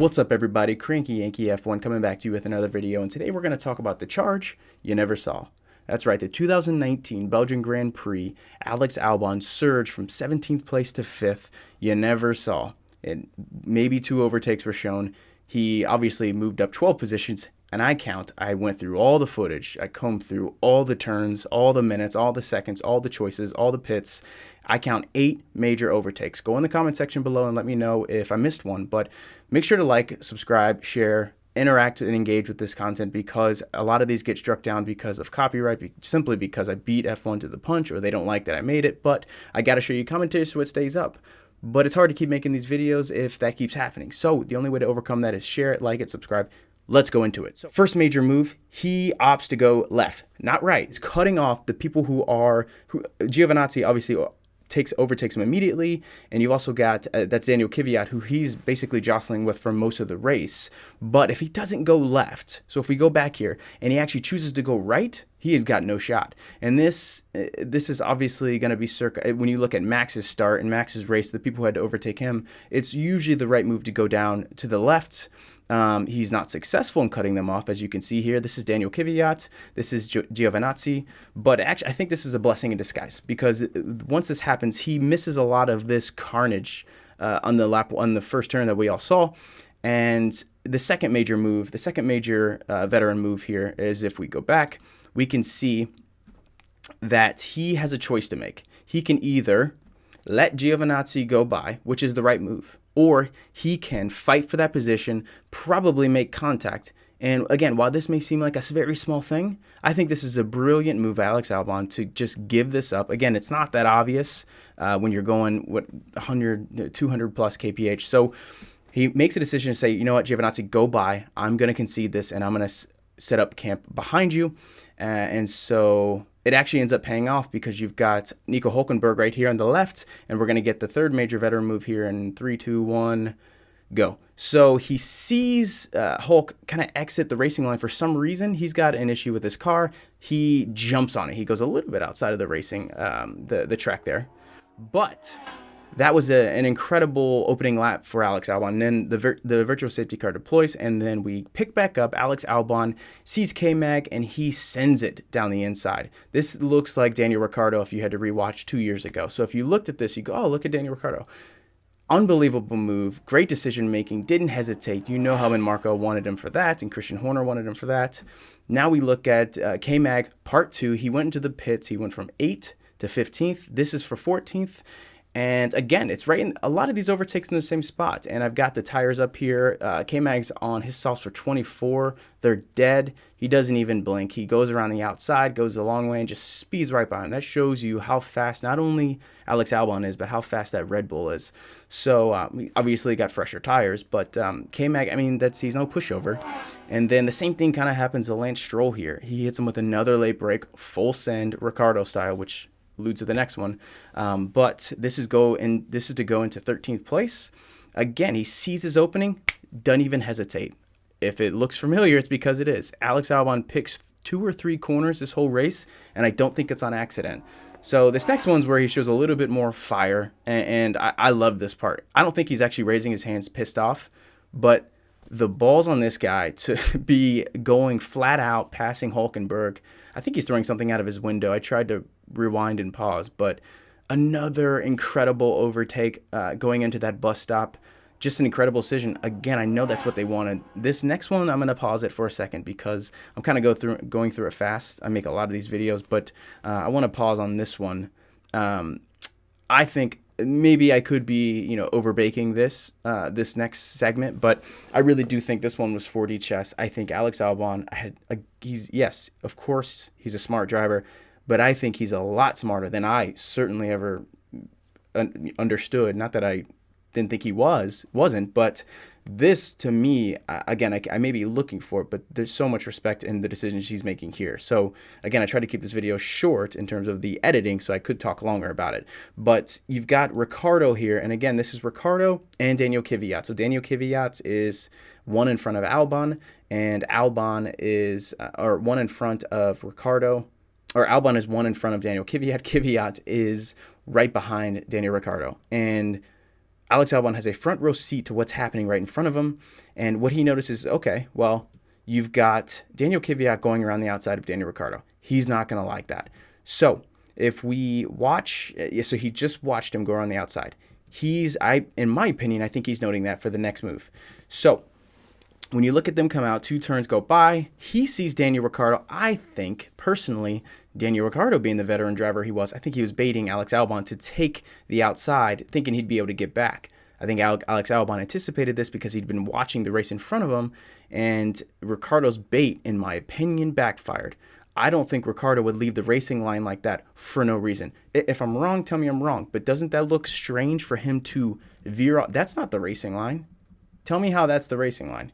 What's up, everybody? Cranky Yankee F1 coming back to you with another video, and today we're going to talk about the charge you never saw. That's right, the 2019 Belgian Grand Prix, Alex Albon surged from 17th place to 5th. You never saw. And maybe 2 overtakes were shown. He obviously moved up 12 positions, and I went through all the footage. I combed through all the turns, all the minutes, all the seconds, all the choices, all the pits. I count 8 major overtakes. Go in the comment section below and let me know if I missed one, but make sure to like, subscribe, share, interact and engage with this content, because a lot of these get struck down because of copyright, simply because I beat F1 to the punch, or they don't like that I made it. But I got to show you commentary so it stays up. But it's hard to keep making these videos if that keeps happening. So the only way to overcome that is share it, like it, subscribe. Let's go into it. So first major move, he opts to go left, not right. He's cutting off the people who Giovinazzi obviously overtakes him immediately, and you've also got that's Daniel Kvyat, who he's basically jostling with for most of the race. But if he doesn't go left, so if we go back here and he actually chooses to go right, he has got no shot. And this is obviously going to be when you look at Max's start and Max's race, the people who had to overtake him, it's usually the right move to go down to the left. He's not successful in cutting them off, as you can see here. This is Daniel Kvyat. This is Giovinazzi. But actually, I think this is a blessing in disguise, because once this happens, he misses a lot of this carnage on the first turn that we all saw. And the second major veteran move here is, if we go back, we can see that he has a choice to make. He can either let Giovinazzi go by, which is the right move, or he can fight for that position, probably make contact. And again, while this may seem like a very small thing, I think this is a brilliant move, Alex Albon, to just give this up. Again, it's not that obvious when you're going 100, 200 plus kph. So he makes a decision to say, you know what, Giovinazzi, go by. I'm going to concede this, and I'm going to set up camp behind you. And so it actually ends up paying off, because you've got Nico Hülkenberg right here on the left, and we're going to get the third major veteran move here in 3, 2, 1, go. So he sees Hulk kind of exit the racing line. For some reason, he's got an issue with his car. He jumps on it. He goes a little bit outside of the racing, the track there. But that was an incredible opening lap for Alex Albon. And then the virtual safety car deploys, and then we pick back up. Alex Albon sees KMag, and he sends it down the inside. This looks like Daniel Ricciardo if you had to rewatch 2 years ago. So if you looked at this, you go, oh, look at Daniel Ricciardo. Unbelievable move, great decision making, didn't hesitate. You know how Marco wanted him for that, and Christian Horner wanted him for that. Now we look at KMag Part 2. He went into the pits. He went from 8th to 15th. This is for 14th. And again, it's right in a lot of these overtakes in the same spot. And I've got the tires up here. K-Mag's on his softs for 24. They're dead. He doesn't even blink. He goes around the outside, goes the long way, and just speeds right by him. That shows you how fast not only Alex Albon is, but how fast that Red Bull is. So we obviously got fresher tires, but K-Mag, I mean, he's no pushover. And then the same thing kind of happens to Lance Stroll here. He hits him with another late break, full send, Ricciardo style, which alludes to the next one, but this is to go into 13th place. Again, he sees his opening, doesn't even hesitate. If it looks familiar, it's because it is. Alex Albon picks 2 or 3 corners this whole race, and I don't think it's on accident. So this next one's where he shows a little bit more fire, and I love this part. I don't think he's actually raising his hands pissed off, but the balls on this guy to be going flat out, passing Hülkenberg. I think he's throwing something out of his window. I tried to rewind and pause, but another incredible overtake going into that bus stop. Just an incredible decision. Again, I know that's what they wanted. This next one, I'm going to pause it for a second, because I'm kind of going through it fast. I make a lot of these videos, but I want to pause on this one. I think maybe I could be, overbaking this next segment, but I really do think this one was 4D chess. I think Alex Albon, yes, of course, he's a smart driver, but I think he's a lot smarter than I certainly ever understood. Not that I didn't think he wasn't, but this, to me, again, I may be looking for it, but there's so much respect in the decisions he's making here. So again, I tried to keep this video short in terms of the editing, so I could talk longer about it. But you've got Ricciardo here, and again, this is Ricciardo and Daniel Kvyat. So Daniel Kvyat is 1 in front of Albon, and Albon is, or 1 in front of Ricciardo, or Albon is 1 in front of Daniel Kvyat. Kvyat is right behind Daniel Ricciardo. And Alex Albon has a front row seat to what's happening right in front of him. And what he notices, okay, well, you've got Daniel Kvyat going around the outside of Daniel Ricciardo. He's not going to like that. So if we watch, so he just watched him go around the outside. In my opinion, I think he's noting that for the next move. So when you look at them come out, 2 turns go by, he sees Daniel Ricciardo. I think, personally, Daniel Ricciardo being the veteran driver he was, I think he was baiting Alex Albon to take the outside, thinking he'd be able to get back. I think Alex Albon anticipated this because he'd been watching the race in front of him, and Ricciardo's bait, in my opinion, backfired. I don't think Ricciardo would leave the racing line like that for no reason. If I'm wrong, tell me I'm wrong, but doesn't that look strange for him to veer off? That's not the racing line. Tell me how that's the racing line.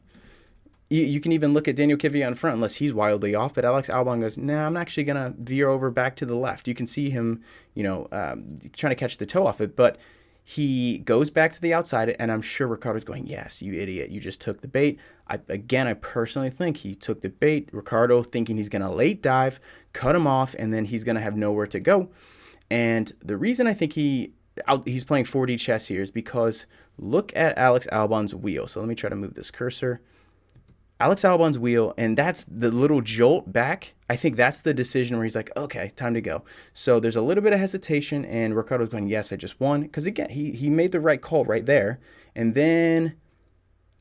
You can even look at Daniel Kvyat in front, unless he's wildly off. But Alex Albon goes, nah, I'm actually going to veer over back to the left. You can see him, trying to catch the toe off it. But he goes back to the outside, and I'm sure Ricciardo's going, yes, you idiot. You just took the bait. I personally think he took the bait. Ricciardo thinking he's going to late dive, cut him off, and then he's going to have nowhere to go. And the reason I think he's playing 4D chess here is because look at Alex Albon's wheel. So let me try to move this cursor. Alex Albon's wheel, and that's the little jolt back. I think that's the decision where he's like, okay, time to go. So there's a little bit of hesitation, and Ricciardo's going, yes, I just won. Because, again, he made the right call right there. And then,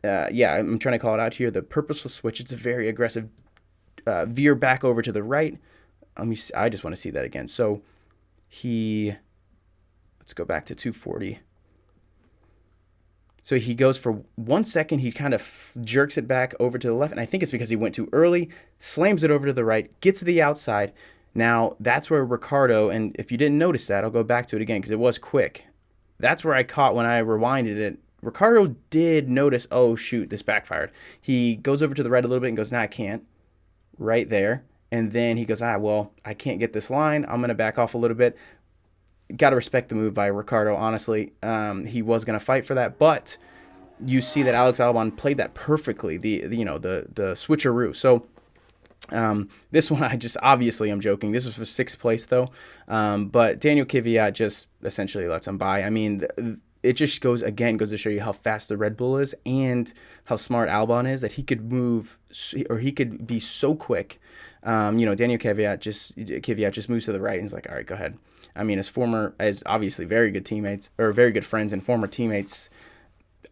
I'm trying to call it out here. The purposeful switch, it's a very aggressive veer back over to the right. I just want to see that again. So let's go back to 240. So he goes for 1 second, he kind of jerks it back over to the left, and I think it's because he went too early, slams it over to the right, gets to the outside. Now, that's where Ricciardo, and if you didn't notice that, I'll go back to it again because it was quick. That's where I caught when I rewinded it. Ricciardo did notice, oh, shoot, this backfired. He goes over to the right a little bit and goes, nah, I can't. Right there. And then he goes, I can't get this line. I'm going to back off a little bit. Got to respect the move by Ricciardo, honestly. He was going to fight for that, but you see that Alex Albon played that perfectly, the switcheroo. So this one, I'm joking. This was for 6th place, though. But Daniel Kvyat just essentially lets him by. I mean, it just goes to show you how fast the Red Bull is and how smart Albon is, that he could move, or he could be so quick. Daniel Kvyat just moves to the right and he's like, all right, go ahead. I mean, as obviously very good teammates, or very good friends and former teammates,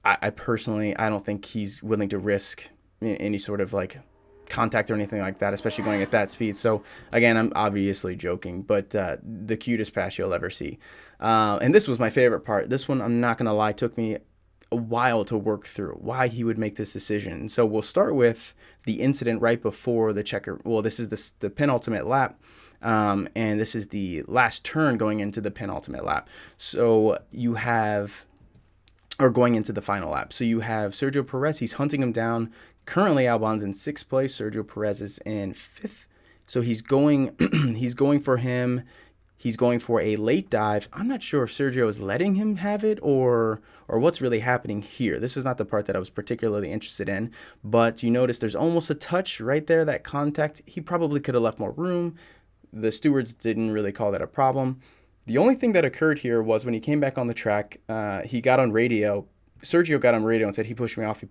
I personally don't think he's willing to risk any sort of like contact or anything like that, especially going at that speed. So again, I'm obviously joking, but the cutest pass you'll ever see. And this was my favorite part. This one, I'm not going to lie, took me a while to work through why he would make this decision. So we'll start with the incident right before the checker. Well, this is the penultimate lap. And this is the last turn going into the penultimate lap. So you have, or going into the final lap. So you have Sergio Perez. He's hunting him down. Currently, Albon's in 6th place. Sergio Perez is in 5th. So he's going for him. He's going for a late dive. I'm not sure if Sergio is letting him have it or what's really happening here. This is not the part that I was particularly interested in. But you notice there's almost a touch right there, that contact. He probably could have left more room. The stewards didn't really call that a problem. The only thing that occurred here was when he came back on the track, he got on radio. Sergio got on radio and said, he pushed me off.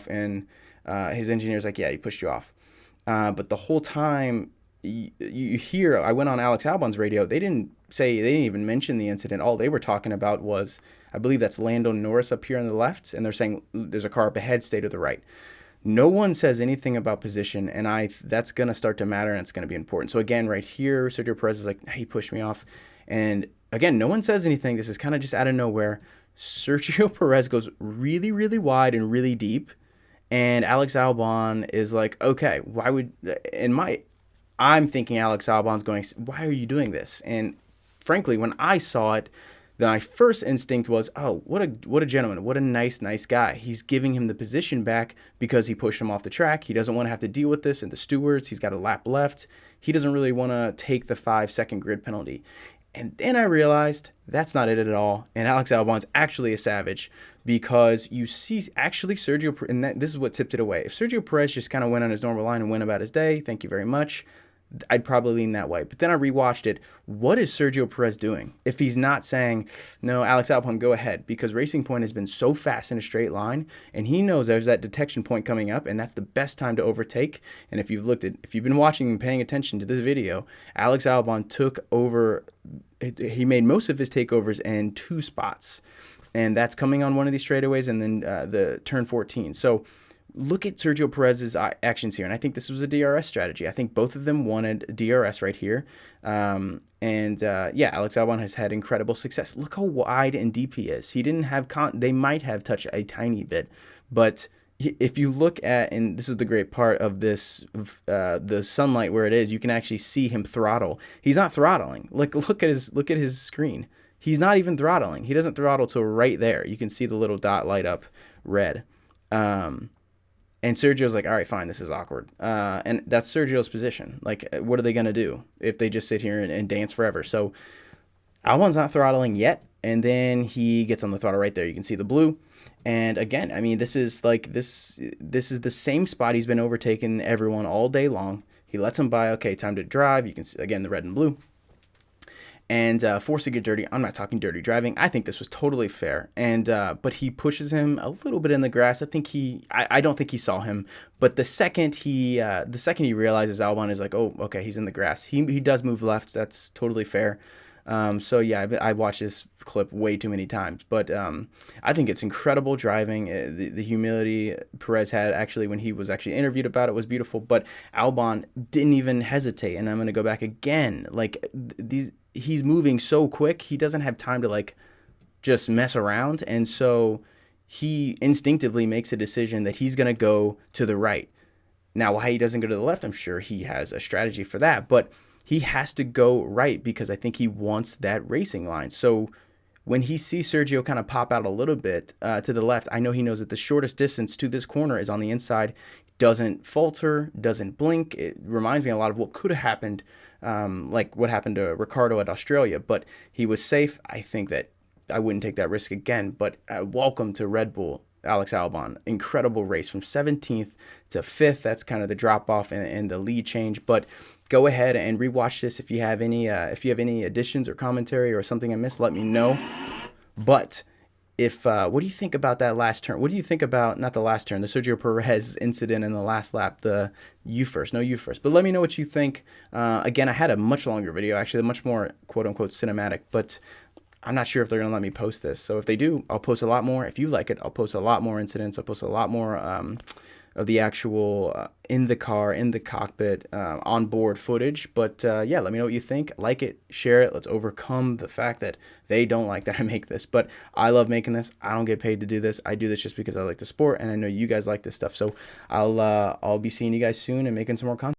And his engineer's like, yeah, he pushed you off. But the whole time you hear, I went on Alex Albon's radio. They didn't even mention the incident. All they were talking about was, I believe that's Lando Norris up here on the left. And they're saying there's a car up ahead, stay to the right. No one says anything about position, and that's going to start to matter, and it's going to be important. So again, right here, Sergio Perez is like, hey, he pushed me off. And again, no one says anything. This is kind of just out of nowhere. Sergio Perez goes really, really wide and really deep, and Alex Albon is like, okay, I'm thinking Alex Albon's going, why are you doing this? And frankly, when I saw it, my first instinct was, oh, what a gentleman, what a nice guy. He's giving him the position back because he pushed him off the track. He doesn't want to have to deal with this and the stewards. He's got a lap left. He doesn't really want to take the 5-second grid penalty. And then I realized that's not it at all. And Alex Albon's actually a savage, because you see actually Sergio, and this is what tipped it away. If Sergio Perez just kind of went on his normal line and went about his day, thank you very much, I'd probably lean that way. But then I rewatched it. What is Sergio Perez doing? If he's not saying, no, Alex Albon, go ahead, because Racing Point has been so fast in a straight line, and he knows there's that detection point coming up, and that's the best time to overtake. And if you've been watching and paying attention to this video, Alex Albon took over. He made most of his takeovers in 2 spots, and that's coming on one of these straightaways and then the turn 14. So look at Sergio Perez's actions here, and I think this was a DRS strategy. I think both of them wanted DRS right here. Yeah, Alex Albon has had incredible success. Look how wide and deep he is. He didn't have they might have touched a tiny bit, but if you look at, and this is the great part of this, the sunlight where it is, you can actually see him throttle. He's not throttling. Like, look at his screen. He's not even throttling. He doesn't throttle till right there. You can see the little dot light up red. And Sergio's like, all right, fine, this is awkward. And that's Sergio's position. Like, what are they going to do if they just sit here and dance forever? So Albon's not throttling yet, and then he gets on the throttle right there. You can see the blue. And again, I mean, this is the same spot he's been overtaking everyone all day long. He lets him by. Okay, time to drive. You can see, again, the red and blue. And forced to get dirty. I'm not talking dirty driving. I think this was totally fair. And but he pushes him a little bit in the grass. I don't think he saw him. But the second he realizes Albon is like, oh, okay, he's in the grass. He does move left. That's totally fair. So yeah, I watched this clip way too many times. But I think it's incredible driving. The humility Perez had actually when he was actually interviewed about it was beautiful. But Albon didn't even hesitate. And I'm going to go back again. Like he's moving so quick, he doesn't have time to like just mess around, and so he instinctively makes a decision that he's going to go to the right. Now, why he doesn't go to the left, I'm sure he has a strategy for that, but he has to go right because I think he wants that racing line. So when he sees Sergio kind of pop out a little bit to the left, I know he knows that the shortest distance to this corner is on the inside. Doesn't falter, doesn't blink. It reminds me a lot of what could have happened, like what happened to Ricciardo at Australia, but he was safe. I think that I wouldn't take that risk again, but welcome to Red Bull, Alex Albon. Incredible race from 17th to 5th. That's kind of the drop off and the lead change, but go ahead and rewatch this. If you have any additions or commentary or something I missed, let me know. But what do you think about that last turn? What do you think about, not the last turn, the Sergio Perez incident in the last lap, the you first, but let me know what you think. Again, I had a much longer video, actually, much more quote unquote cinematic, but I'm not sure if they're going to let me post this. So if they do, I'll post a lot more. If you like it, I'll post a lot more incidents. I'll post a lot more of the actual in the car, in the cockpit, onboard footage. But yeah, let me know what you think. Like it, share it. Let's overcome the fact that they don't like that I make this. But I love making this. I don't get paid to do this. I do this just because I like the sport, and I know you guys like this stuff. So I'll be seeing you guys soon and making some more content.